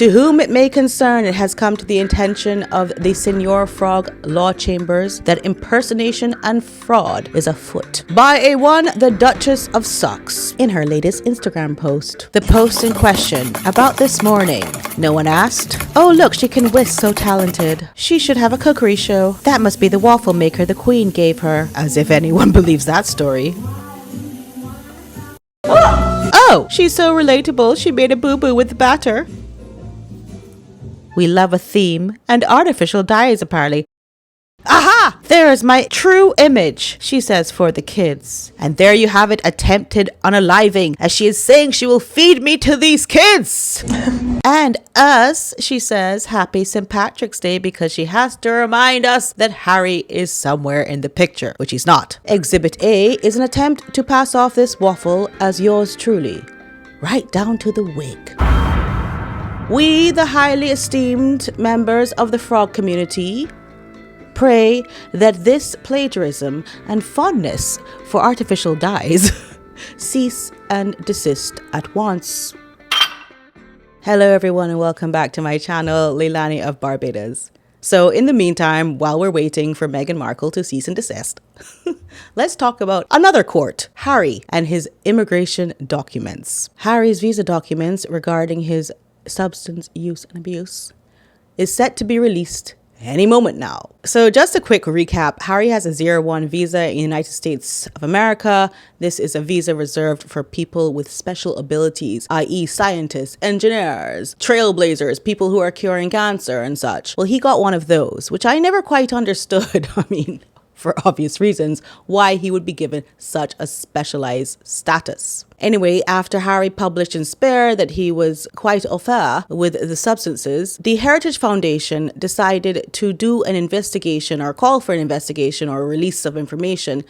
To whom it may concern, it has come to the attention of the Senior Frog Law Chambers that impersonation and fraud is afoot by the Duchess of Sussex in her latest Instagram post. The post in question about this morning. No one asked, "Oh look, she can whisk, so talented. She should have a cookery show. That must be the waffle maker the Queen gave her." As if anyone believes that story. Oh, she's so relatable, she made a boo-boo with the batter. We love a theme and artificial dyes apparently. Aha! There is my true image, she says for the kids. And there you have it, attempted unaliving, as she is saying she will feed me to these kids. And us, she says, happy St. Patrick's Day, because she has to remind us that Harry is somewhere in the picture, which he's not. Exhibit A is an attempt to pass off this waffle as yours truly, right down to the wig. We, the highly esteemed members of the frog community, pray that this plagiarism and fondness for artificial dyes cease and desist at once. Hello everyone and welcome back to my channel, Leilani of Barbados. So in the meantime, while we're waiting for Meghan Markle to cease and desist, let's talk about another court, Harry and his immigration documents. Harry's visa documents regarding his substance use and abuse is set to be released any moment now. So just a quick recap, Harry has a 01 visa in the United States of America. This is a visa reserved for people with special abilities, i.e. scientists, engineers, trailblazers, people who are curing cancer and such. Well, he got one of those, which I never quite understood. I mean, for obvious reasons, why he would be given such a specialized status. Anyway, after Harry published in Spare that he was quite au fait with the substances, the Heritage Foundation decided to do an investigation or call for an investigation or a release of information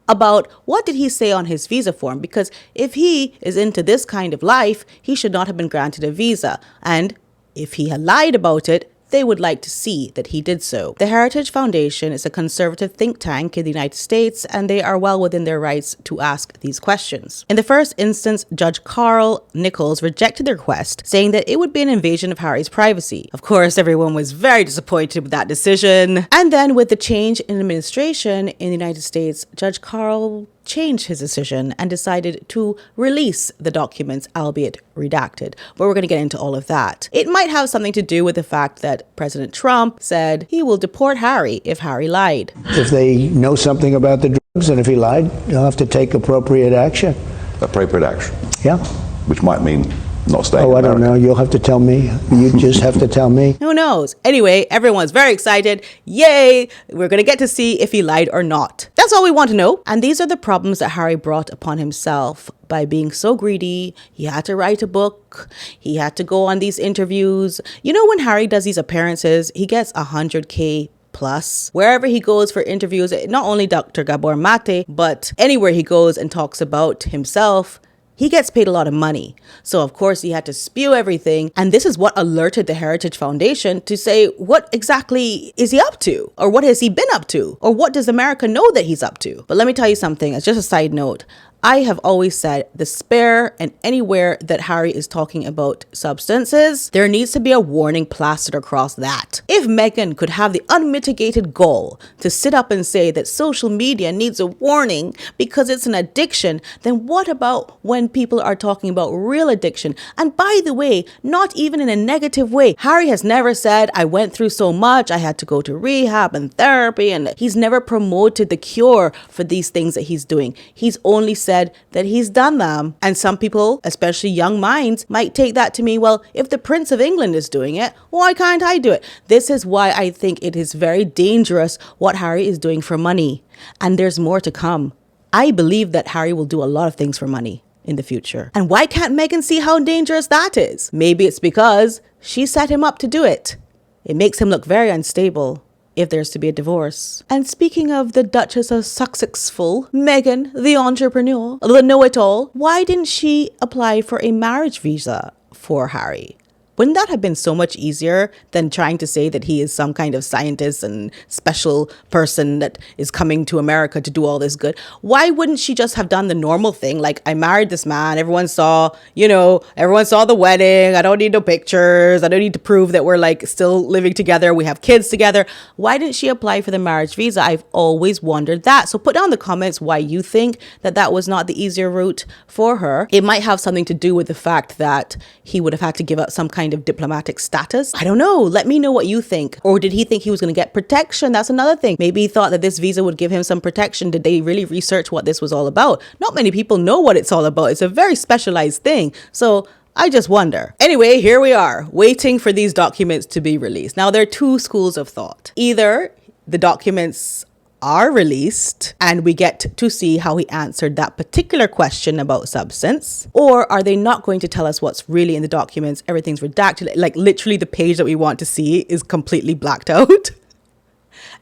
about what did he say on his visa form, because if he is into this kind of life, he should not have been granted a visa. And if he had lied about it, they would like to see that he did so. The Heritage Foundation is a conservative think tank in the United States, and they are well within their rights to ask these questions. In the first instance, Judge Carl Nichols rejected the request, saying that it would be an invasion of Harry's privacy. Of course, everyone was very disappointed with that decision. And then with the change in administration in the United States, Judge Carl changed his decision and decided to release the documents, albeit redacted. But we're going to get into all of that. It might have something to do with the fact that President Trump said he will deport Harry if Harry lied. If they know something about the drugs and if he lied, they'll have to take appropriate action. Appropriate action? Yeah. Which might mean not staying in I America. don't know. You'll have to tell me. You just have to tell me. Who knows? Anyway, everyone's very excited. Yay! We're going to get to see if he lied or not. That's all we want to know. And these are the problems that Harry brought upon himself by being so greedy. He had to write a book. He had to go on these interviews. You know, when Harry does these appearances, he gets 100K plus. Wherever he goes for interviews, not only Dr. Gabor Mate, but anywhere he goes and talks about himself, he gets paid a lot of money. So of course he had to spew everything. And this is what alerted the Heritage Foundation to say, what exactly is he up to? Or what has he been up to? Or what does America know that he's up to? But let me tell you something, as just a side note. I have always said the Spare and anywhere that Harry is talking about substances, there needs to be a warning plastered across that. If Meghan could have the unmitigated gall to sit up and say that social media needs a warning because it's an addiction, then what about when people are talking about real addiction? And by the way, not even in a negative way. Harry has never said, I went through so much, I had to go to rehab and therapy, and he's never promoted the cure for these things that he's doing. He's only said that he's done them. And some people, especially young minds, might take that to mean, well, if the Prince of England is doing it, why can't I do it? This is why I think it is very dangerous what Harry is doing for money. And there's more to come. I believe that Harry will do a lot of things for money in the future. And why can't Meghan see how dangerous that is? Maybe it's because she set him up to do it. It makes him look very unstable if there's to be a divorce. And speaking of the Duchess of Successful, Meghan, the entrepreneur, the know-it-all, why didn't she apply for a marriage visa for Harry? Wouldn't that have been so much easier than trying to say that he is some kind of scientist and special person that is coming to America to do all this good? Why wouldn't she just have done the normal thing? Like, I married this man. Everyone saw the wedding. I don't need no pictures. I don't need to prove that we're like still living together. We have kids together. Why didn't she apply for the marriage visa? I've always wondered that. So put down in the comments why you think that was not the easier route for her. It might have something to do with the fact that he would have had to give up some kind of diplomatic status. I don't know. Let me know what you think. Or did he think he was going to get protection? That's another thing. Maybe he thought that this visa would give him some protection. Did they really research what this was all about? Not many people know what it's all about. It's a very specialized thing. So I just wonder. Anyway, here we are, waiting for these documents to be released. Now, there are two schools of thought. Either the documents are released and we get to see how he answered that particular question about substance, or are they not going to tell us what's really in the documents? Everything's redacted, like literally the page that we want to see is completely blacked out.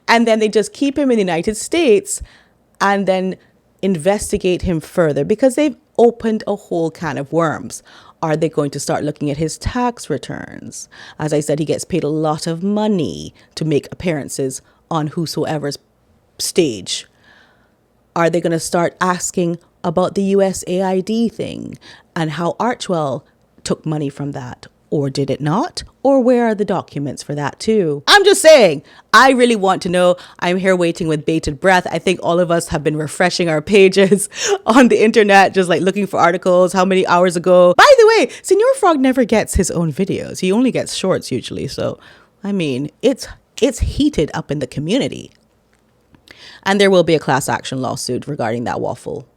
And then they just keep him in the United States and then investigate him further because they've opened a whole can of worms. Are they going to start looking at his tax returns? As I said, he gets paid a lot of money to make appearances on whosoever's stage. Are they going to start asking about the USAID thing and how Archwell took money from that? Or did it not? Or where are the documents for that too? I'm just saying, I really want to know. I'm here waiting with bated breath. I think all of us have been refreshing our pages on the internet, just like looking for articles. How many hours ago? By the way, Senor Frog never gets his own videos. He only gets shorts usually. So, I mean, it's heated up in the community. And there will be a class action lawsuit regarding that waffle.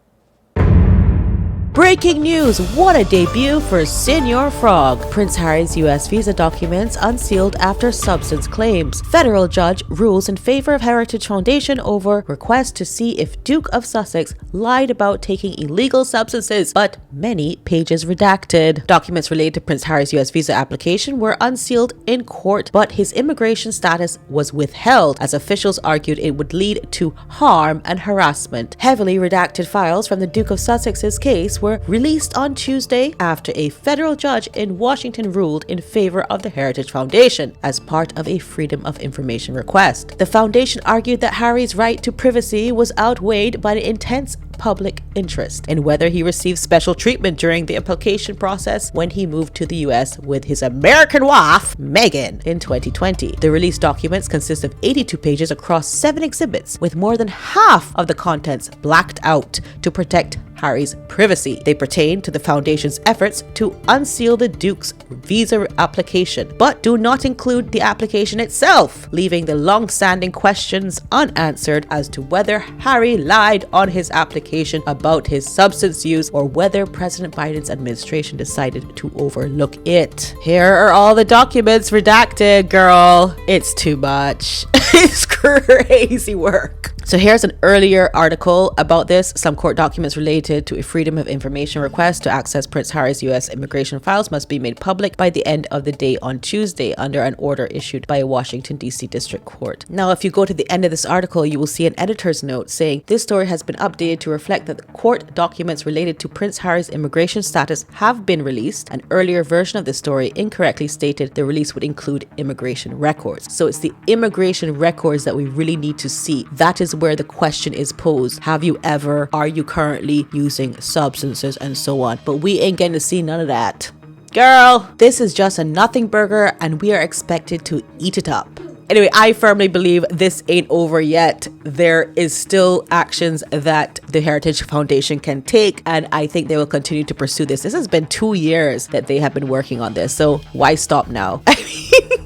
Breaking news! What a debut for Senor Frog. Prince Harry's US visa documents unsealed after substance claims. Federal judge rules in favor of Heritage Foundation over request to see if Duke of Sussex lied about taking illegal substances, but many pages redacted. Documents related to Prince Harry's US visa application were unsealed in court, but his immigration status was withheld as officials argued it would lead to harm and harassment. Heavily redacted files from the Duke of Sussex's case were released on Tuesday after a federal judge in Washington ruled in favor of the Heritage Foundation as part of a Freedom of Information request. The foundation argued that Harry's right to privacy was outweighed by the intense public interest in whether he received special treatment during the application process when he moved to the US with his American wife, Meghan, in 2020. The released documents consist of 82 pages across 7 exhibits, with more than half of the contents blacked out to protect Harry's privacy. They pertain to the foundation's efforts to unseal the Duke's visa application, but do not include the application itself, leaving the long-standing questions unanswered as to whether Harry lied on his application about his substance use or whether President Biden's administration decided to overlook it. Here are all the documents redacted, girl. It's too much. It's crazy work. So here's an earlier article about this. Some court documents related to a Freedom of Information request to access Prince Harry's US immigration files must be made public by the end of the day on Tuesday under an order issued by a Washington, D.C. District Court. Now, if you go to the end of this article, you will see an editor's note saying this story has been updated to reflect that the court documents related to Prince Harry's immigration status have been released. An earlier version of the story incorrectly stated the release would include immigration records. So it's the immigration records that we really need to see. That is where the question is posed. Have you ever? Are you currently using substances and so on? But we ain't getting to see none of that. Girl, this is just a nothing burger and we are expected to eat it up. Anyway, I firmly believe this ain't over yet. There is still actions that the Heritage Foundation can take, and I think they will continue to pursue this. This has been 2 years that they have been working on this, so why stop now? I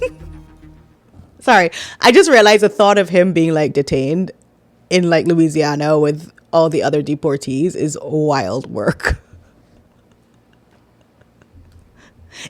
mean, sorry, I just realized the thought of him being like detained in like Louisiana with all the other deportees is wild work.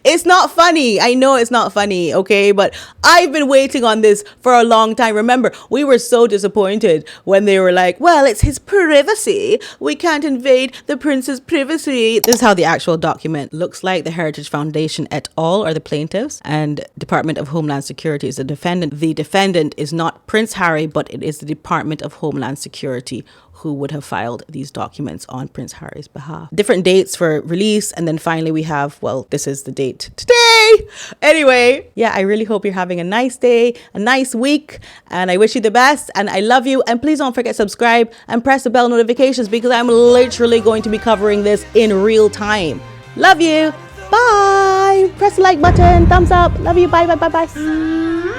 It's not funny. I know it's not funny, okay? But I've been waiting on this for a long time. Remember, we were so disappointed when they were like, well, it's his privacy. We can't invade the prince's privacy. This is how the actual document looks like. The Heritage Foundation et al. Are the plaintiffs, and Department of Homeland Security is the defendant. The defendant is not Prince Harry, but it is the Department of Homeland Security who would have filed these documents on Prince Harry's behalf. Different dates for release, and then finally we have, well, this is the date today. Anyway, yeah, I really hope you're having a nice day, a nice week, and I wish you the best, and I love you. And please don't forget to subscribe and press the bell notifications, because I'm literally going to be covering this in real time. Love you. Bye. Press the like button. Thumbs up. Love you. Bye, bye, bye, bye.